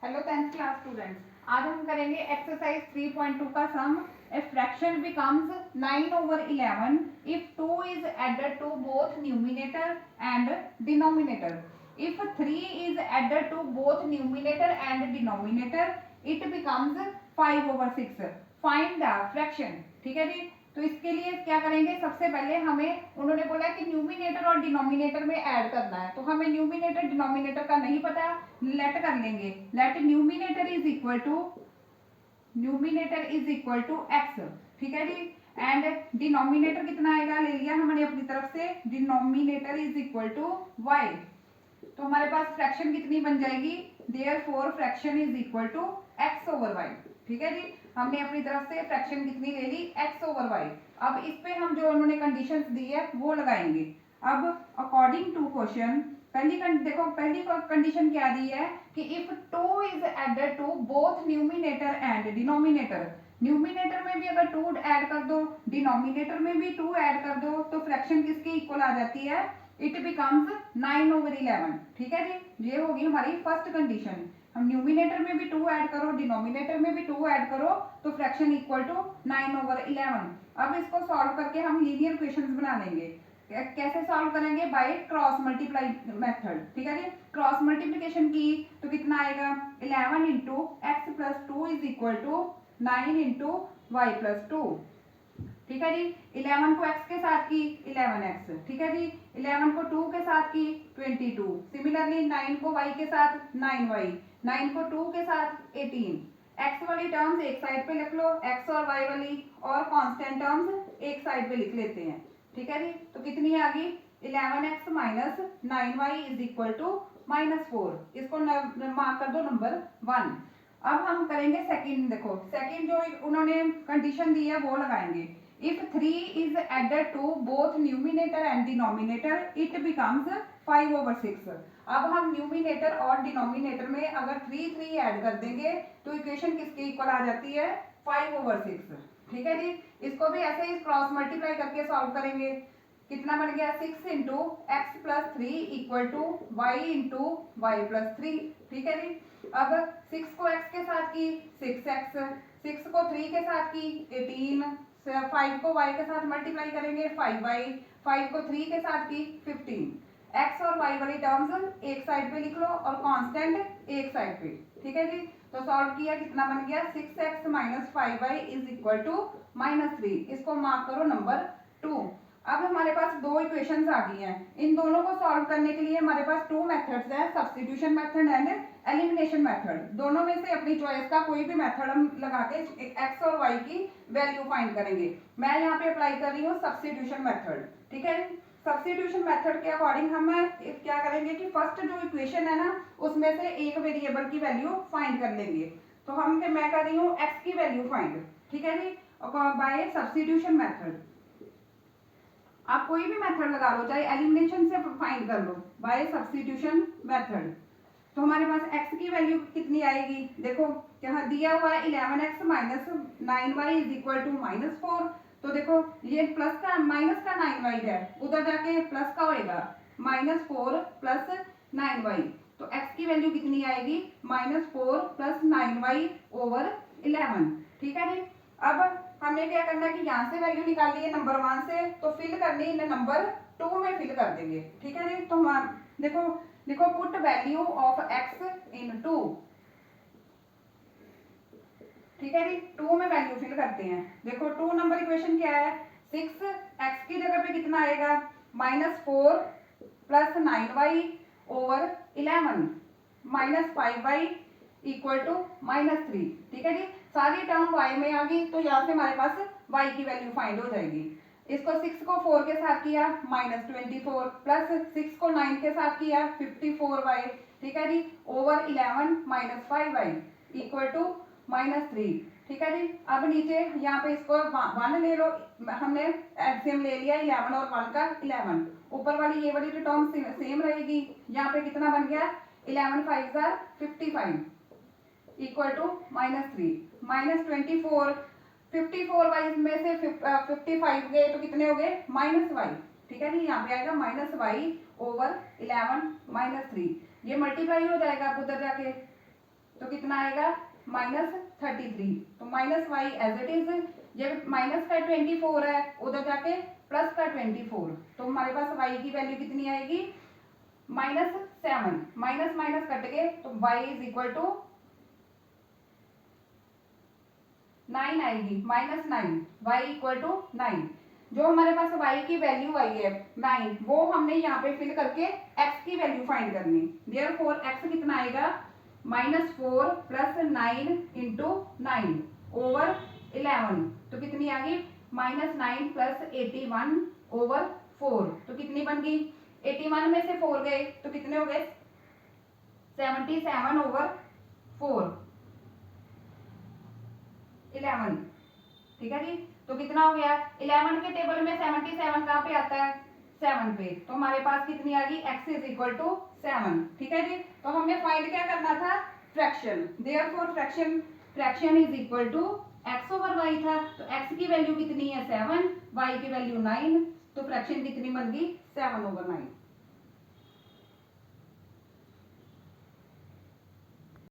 Hello 10th class students, आज हम करेंगे एक्सरसाइज 3.2 का sum. A fraction becomes 9/11 if 2 is added to both numerator and denominator. If 3 is added to both numerator and denominator it becomes 5/6। Find the fraction. ठीक है जी। तो इसके लिए क्या करेंगे, सबसे पहले हमें उन्होंने बोला कि न्यूमिनेटर और डिनोमिनेटर में ऐड करना है, तो हमें न्यूमिनेटर डिनोमिनेटर का नहीं पता, लेट कर लेंगे। Let numerator is equal to x. ठीक है जी। एंड डिनोमिनेटर कितना आएगा, ले लिया हमने अपनी तरफ से, denominator is equal to y. तो हमारे पास फ्रैक्शन कितनी बन जाएगी, therefore fraction is equal to x over y. ठीक है जी। हमने अपनी तरफ से फ्रैक्शन कितनी ले ली, एक्स ओवर वाई। अब इस पे हम जो उन्होंने कंडीशंस दी है वो लगाएंगे। अब अकॉर्डिंग टू क्वेश्चन, देखो पहली कंडीशन क्या दी है कि if 2 is added to both numerator and denominator. Numerator में भी अगर 2 ऐड कर दो, डिनोमिनेटर में भी 2 ऐड कर दो, तो फ्रैक्शन किसके इक्वल आ जाती है, इट बिकम्स 9/11। ठीक है जी। ये होगी हमारी फर्स्ट कंडीशन। हम न्यूमिनेटर में भी 2 ऐड करो, डिनोमिनेटर में भी 2 ऐड करो, तो फ्रैक्शन इक्वल टू 9/11। अब इसको सॉल्व करके हम लीनियर इक्वेशंस बना लेंगे। कैसे सॉल्व करेंगे, बाय क्रॉस मल्टीप्लाई मेथड। ठीक है जी। क्रॉस मल्टीप्लिकेशन की तो कितना आएगा, 11 into x plus 2 is equal to 9 into y plus 2। ठीक है जी। 11 को x के साथ की 11x। ठीक है जी। 11 को 2 के साथ की 22। सिमिलरली 9 को y के साथ 9y, 9 को 2 के साथ 18। x वाली टर्म्स एक साइड पे लिख लो, x और y वाली, और कांस्टेंट टर्म्स एक साइड पे लिख लेते हैं। ठीक है जी। तो कितनी आ गई, 11x minus 9y is equal to -4। इसको मार्क कर दो नंबर 1। अब हम करेंगे सेकंड। देखो सेकंड जो उन्होंने कंडीशन दी है वो लगाएंगे। If 3 is added to both numerator and denominator it becomes 5/6। अब हम न्यूमिनेटर और डिनोमिनेटर में अगर 3 ऐड कर देंगे तो इक्वेशन किसके इक्वल आ जाती है, 5/6। ठीक है जी। इसको भी ऐसे ही क्रॉस मल्टीप्लाई करके सॉल्व करेंगे। कितना बन गया, 6 into x plus 3 equal to y into y plus 3। ठीक है जी। अब 6 को x के साथ की 6x, 6 को 3 के साथ की 18, 5 को y के साथ मल्टीप्लाई करेंगे 5y, 5 को 3 के साथ की 15। x और y वाली टर्म्स एक साइड पे लिख लो और कांस्टेंट एक साइड पे। ठीक है जी। तो सॉल्व किया, कितना बन गया, 6x minus 5y is equal to -3। इसको मार्क करो नंबर 2। अब हमारे पास दो इक्वेशंस आ गई हैं। इन दोनों को सॉल्व करने के लिए हमारे पास 2 मेथड्स हैं, substitution method and elimination method. दोनों में से अपनी चॉइस का कोई भी मेथड हम लगा के एक्स और वाई की वैल्यू फाइंड करेंगे। मैं यहाँ पे अप्लाई कर रही हूँ सब्स्टिट्यूशन मेथड। ठीक है। सब्स्टिट्यूशन मेथड के अकॉर्डिंग हम क्या करेंगे कि फर्स्ट जो इक्वेशन है ना, उसमें से एक वेरिएबल की वैल्यू फाइंड कर लेंगे। तो मैं कर रही हूँ एक्स की वैल्यू फाइंड। ठीक है जी। Bye substitution method. आप कोई भी मेथड लगा लो, चाहे एलिमिनेशन से फाइंड कर लो, बाय सब्स्टिट्यूशन मेथड। तो हमारे पास x की वैल्यू कितनी आएगी, देखो यहाँ दिया हुआ है 11x minus 9y is equal to -4। तो देखो ये प्लस का माइनस का 9y है, उधर जाके प्लस का होएगा, -4 प्लस 9y। तो x की वैल्यू कितनी आएगी, -4 प्लस 9y ओवर 11। ठीक है जी। अब हमें क्या करना है कि यहाँ से वैल्यू निकालनी है नंबर 1 से, तो फिल करनी है नंबर 2 में फिल कर देंगे। ठीक है जी। तो हम देखो पुट वैल्यू ऑफ x इन 2। ठीक है जी। 2 में वैल्यू फिल करते हैं। देखो 2 नंबर इक्वेशन क्या है, 6x की जगह पे कितना आएगा, -4 plus 9y over 11 minus 5y equal to -3। ठीक है जी। सारी टर्म y में आ गई, तो यहाँ से हमारे पास y की वैल्यू फाइंड हो जाएगी। इसको 6 को 4 के साथ किया -24 प्लस 6 को 9 के साथ किया 54y। ठीक है जी। Over 11 minus 5y equal to -3। ठीक है जी। अब नीचे यहाँ पे इसको 1 ले लो, हमने एलसीएम ले लिया 11 और 1 का 11। ऊपर वाली ये वाली टर्म सेम रहेगी। यहाँ पे कितना बन गया, 11 5 55 इक्वल टू -3 -24। 54y में से 55 गए तो कितने हो गए, -y। ठीक है जी। यहाँ पे आएगा -y ओवर 11 -3। ये मल्टीप्लाई हो जाएगा अब उधर जाके, तो कितना आएगा -33। तो minus y as it is, जब माइनस का 24 है उधर जाके प्लस का 24, तो हमारे पास वाई की वैल्यू कितनी आएगी -7। माइनस माइनस कट गए तो y इज इक्वल टू 9 आएगी, -9, y इक्वल टू 9। जो हमारे पास y की वैल्यू आई है 9, वो हमने यहाँ पे फिल करके x की वैल्यू फाइंड करनी। देयरफॉर x कितना आएगा -4 + 9 × 9 ओवर 11, तो कितनी आ गई -9 + 81 ओवर 4, तो कितनी बन गई 81 में से 4 गए तो कितने हो गए 77 ओवर 4 11, ठीक है जी। तो कितना हो गया 11 के टेबल में 77 कहाँ पे आता है 7 पे, तो हमारे पास कितनी आ गई x इज इक्वल टू 7, ठीक है जी। तो हमें फाइंड क्या करना था fraction, therefore fraction is equal to x over y था, तो x की वैल्यू कितनी है 7, y की वैल्यू 9, तो फ्रैक्शन कितनी बन गई 7/9।